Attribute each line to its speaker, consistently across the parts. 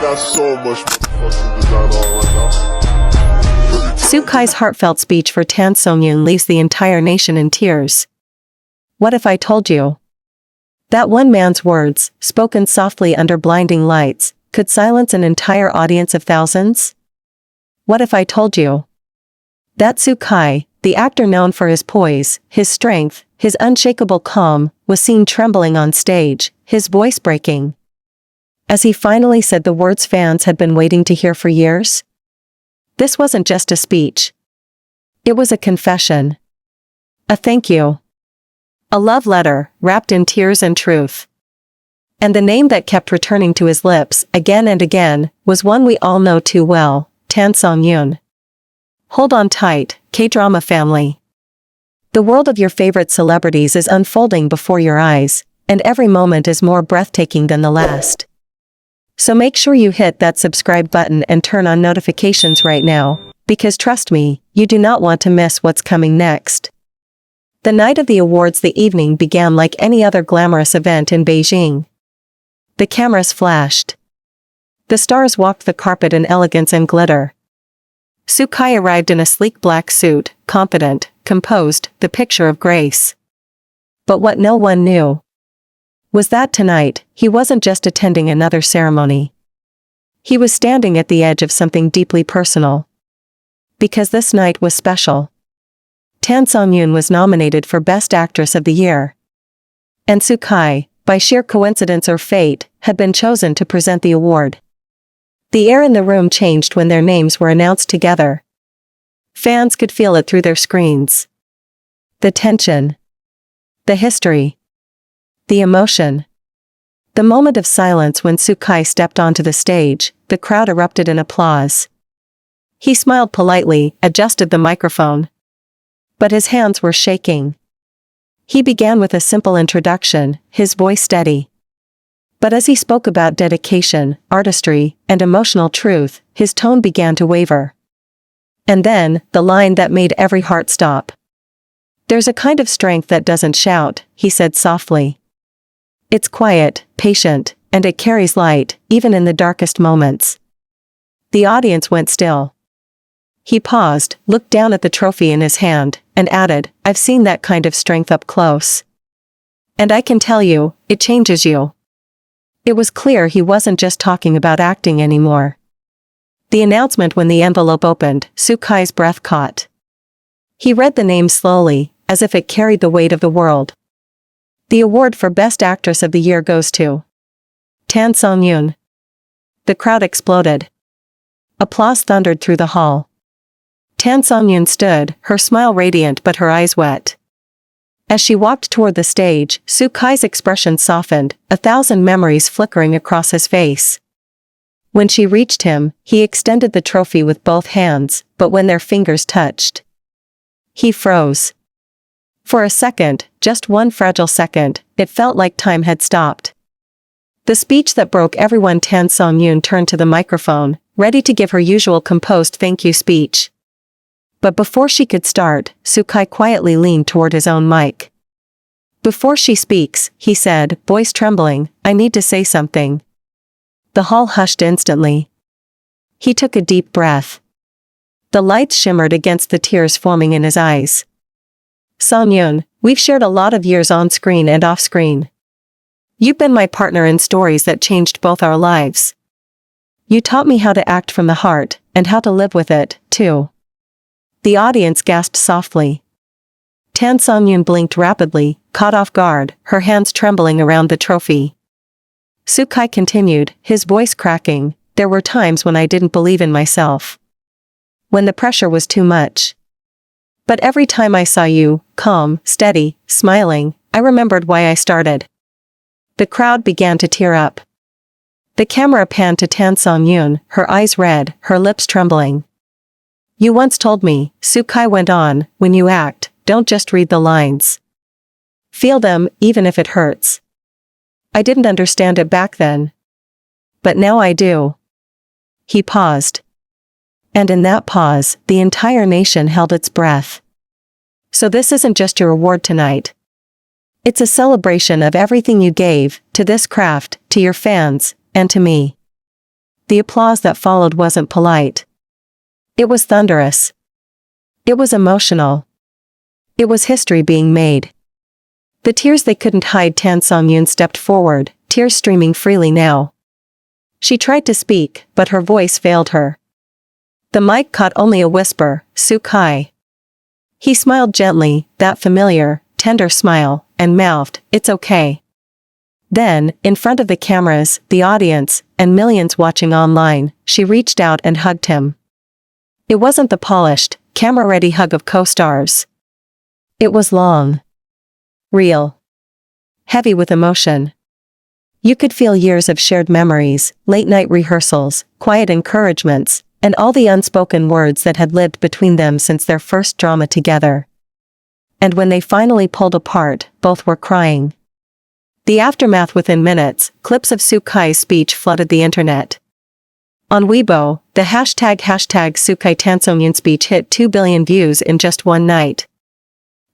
Speaker 1: got so much fucking design on right now.
Speaker 2: Xukai's heartfelt speech for Songyun leaves the entire nation in tears. What if I told you? That one man's words, spoken softly under blinding lights, could silence an entire audience of thousands? What if I told you that Xukai, the actor known for his poise, his strength, his unshakable calm, was seen trembling on stage, his voice breaking, as he finally said the words fans had been waiting to hear for years? This wasn't just a speech. It was a confession. A thank you. A love letter, wrapped in tears and truth. And the name that kept returning to his lips, again and again, was one we all know too well, Tansongyun. Hold on tight, K-drama family. The world of your favorite celebrities is unfolding before your eyes, and every moment is more breathtaking than the last. So make sure you hit that subscribe button and turn on notifications right now, because trust me, you do not want to miss what's coming next. The night of the awards, the evening began like any other glamorous event in Beijing. The cameras flashed. The stars walked the carpet in elegance and glitter. Xukai arrived in a sleek black suit, confident, composed, the picture of grace. But what no one knew was that tonight, he wasn't just attending another ceremony. He was standing at the edge of something deeply personal. Because this night was special. Tansongyun was nominated for Best Actress of the Year. And Xukai, by sheer coincidence or fate, had been chosen to present the award. The air in the room changed when their names were announced together. Fans could feel it through their screens. The tension. The history. The emotion. The moment of silence when Xukai stepped onto the stage, the crowd erupted in applause. He smiled politely, adjusted the microphone. But his hands were shaking. He began with a simple introduction, his voice steady. But as he spoke about dedication, artistry, and emotional truth, his tone began to waver. And then, the line that made every heart stop. "There's a kind of strength that doesn't shout," he said softly. "It's quiet, patient, and it carries light, even in the darkest moments." The audience went still. He paused, looked down at the trophy in his hand, and added, "I've seen that kind of strength up close. And I can tell you, it changes you." It was clear he wasn't just talking about acting anymore. The announcement when the envelope opened, Xukai's breath caught. He read the name slowly, as if it carried the weight of the world. The award for Best Actress of the Year goes to Tansongyun. The crowd exploded. Applause thundered through the hall. Tansongyun stood, her smile radiant but her eyes wet. As she walked toward the stage, Xukai's expression softened, 1,000 memories flickering across his face. When she reached him, he extended the trophy with both hands, but when their fingers touched, he froze. For a second, just one fragile second, it felt like time had stopped. The speech that broke everyone. Tansongyun turned to the microphone, ready to give her usual composed thank you speech. But before she could start, Xukai quietly leaned toward his own mic. "Before she speaks," he said, voice trembling, "I need to say something." The hall hushed instantly. He took a deep breath. The lights shimmered against the tears forming in his eyes. "Songyun, we've shared a lot of years on screen and off screen. You've been my partner in stories that changed both our lives. You taught me how to act from the heart, and how to live with it, too." The audience gasped softly. Tansongyun blinked rapidly, caught off guard, her hands trembling around the trophy. Xukai continued, his voice cracking, "There were times when I didn't believe in myself. When the pressure was too much. But every time I saw you, calm, steady, smiling, I remembered why I started." The crowd began to tear up. The camera panned to Tansongyun, her eyes red, her lips trembling. "You once told me," Xukai went on, "when you act, don't just read the lines. Feel them, even if it hurts. I didn't understand it back then. But now I do." He paused. And in that pause, the entire nation held its breath. "So this isn't just your award tonight. It's a celebration of everything you gave, to this craft, to your fans, and to me." the applause that followed wasn't polite. It was thunderous. It was emotional. It was history being made. The tears they couldn't hide. Tansongyun stepped forward, tears streaming freely now. She tried to speak, but her voice failed her. The mic caught only a whisper, "Xukai." He smiled gently, that familiar, tender smile, and mouthed, "It's okay." Then, in front of the cameras, the audience, and millions watching online, she reached out and hugged him. It wasn't the polished, camera-ready hug of co-stars. It was long. Real. Heavy with emotion. You could feel years of shared memories, late-night rehearsals, quiet encouragements, and all the unspoken words that had lived between them since their first drama together. And when they finally pulled apart, both were crying. The aftermath within minutes, clips of Xukai's speech flooded the internet. On Weibo, the hashtag Xukai Tansongyun speech hit 2 billion views in just one night.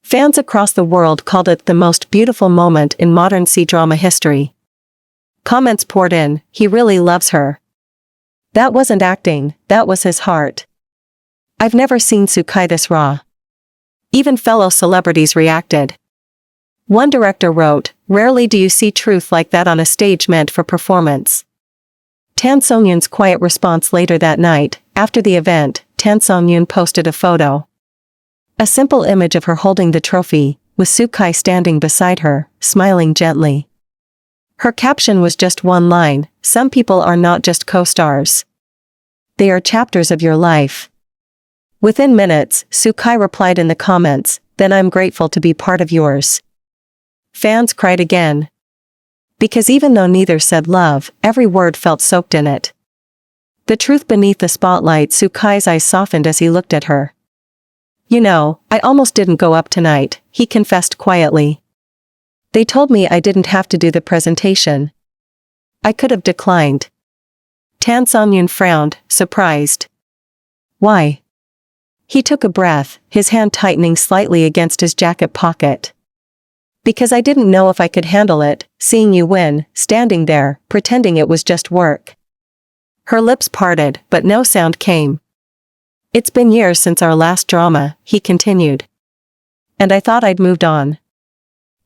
Speaker 2: Fans across the world called it the most beautiful moment in modern C-drama history. Comments poured in, "He really loves her. That wasn't acting, that was his heart. I've never seen Xukai this raw." Even fellow celebrities reacted. One director wrote, "Rarely do you see truth like that on a stage meant for performance." Tansongyun's quiet response later that night, after the event, Tansongyun posted a photo. A simple image of her holding the trophy, with Xukai standing beside her, smiling gently. Her caption was just one line, "Some people are not just co-stars. They are chapters of your life." Within minutes, Xukai replied in the comments, "Then I'm grateful to be part of yours." Fans cried again. Because even though neither said love, every word felt soaked in it. The truth beneath the spotlight. Xukai's eyes softened as he looked at her. "You know, I almost didn't go up tonight," he confessed quietly. "They told me I didn't have to do the presentation. I could have declined." Tansongyun frowned, surprised. "Why?" He took a breath, his hand tightening slightly against his jacket pocket. "Because I didn't know if I could handle it, seeing you win, standing there, pretending it was just work." Her lips parted, but no sound came. "It's been years since our last drama," he continued. "And I thought I'd moved on.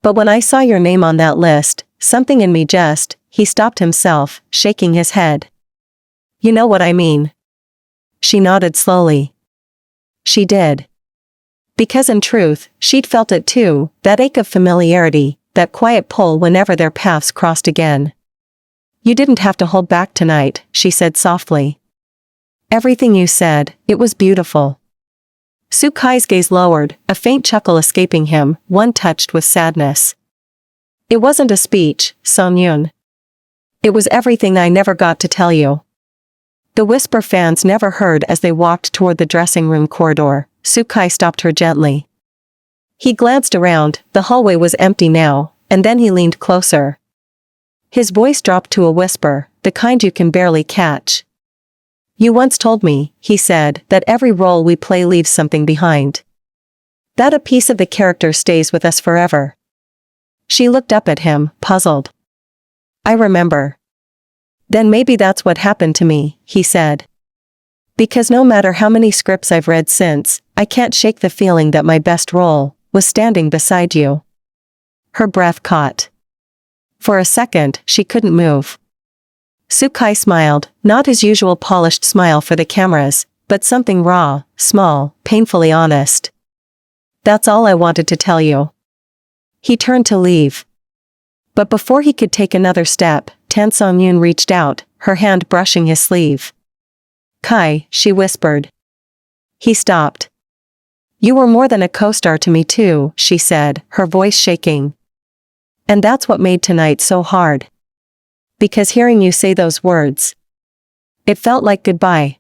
Speaker 2: But when I saw your name on that list, something in me just," he stopped himself, shaking his head. "You know what I mean." She nodded slowly. She did. Because in truth, she'd felt it too, that ache of familiarity, that quiet pull whenever their paths crossed again. "You didn't have to hold back tonight," she said softly. "Everything you said, it was beautiful." Xukai's gaze lowered, a faint chuckle escaping him, one touched with sadness. "It wasn't a speech, Songyun. It was everything I never got to tell you." The whisper fans never heard as they walked toward the dressing room corridor. Xukai stopped her gently. He glanced around, the hallway was empty now, and then he leaned closer. His voice dropped to a whisper, the kind you can barely catch. "You once told me," he said, "that every role we play leaves something behind. That a piece of the character stays with us forever." She looked up at him, puzzled. "I remember." "Then maybe that's what happened to me," he said. "Because no matter how many scripts I've read since, I can't shake the feeling that my best role was standing beside you." Her breath caught. For a second, she couldn't move. Xukai smiled, not his usual polished smile for the cameras, but something raw, small, painfully honest. "That's all I wanted to tell you." He turned to leave. But before he could take another step, Tansongyun reached out, her hand brushing his sleeve. "Kai," she whispered. He stopped. "You were more than a co-star to me too," she said, her voice shaking. "And that's what made tonight so hard. Because hearing you say those words, it felt like goodbye."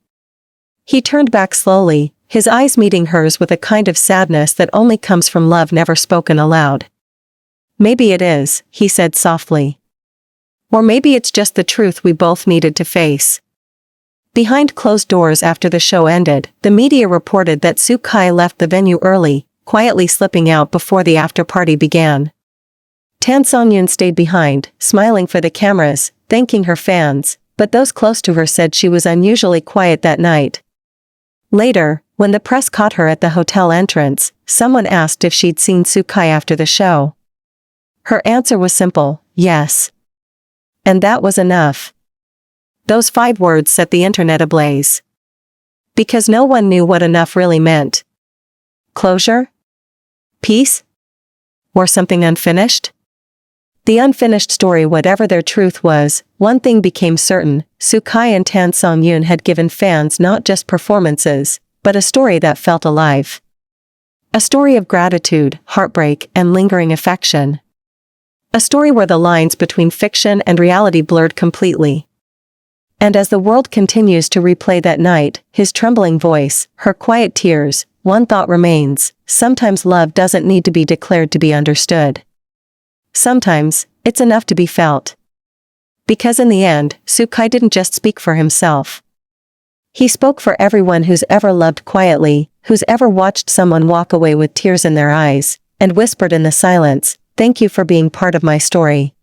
Speaker 2: He turned back slowly, his eyes meeting hers with a kind of sadness that only comes from love never spoken aloud. "Maybe it is," he said softly. "Or maybe it's just the truth we both needed to face." Behind closed doors after the show ended, the media reported that Xukai left the venue early, quietly slipping out before the after-party began. Tansongyun stayed behind, smiling for the cameras, thanking her fans, But those close to her said she was unusually quiet that night. Later, when the press caught her at the hotel entrance, someone asked if she'd seen Xukai after the show. Her answer was simple, yes. And that was enough. Those 5 words set the internet ablaze. Because no one knew what enough really meant. Closure? Peace? Or something unfinished? The unfinished story, whatever their truth was, one thing became certain: Xukai and Tansongyun had given fans not just performances, but a story that felt alive. A story of gratitude, heartbreak, and lingering affection. A story where the lines between fiction and reality blurred completely. And as the world continues to replay that night, his trembling voice, her quiet tears, one thought remains: sometimes love doesn't need to be declared to be understood. Sometimes, it's enough to be felt. Because in the end, Xukai didn't just speak for himself. He spoke for everyone who's ever loved quietly, who's ever watched someone walk away with tears in their eyes, and whispered in the silence, "Thank you for being part of my story."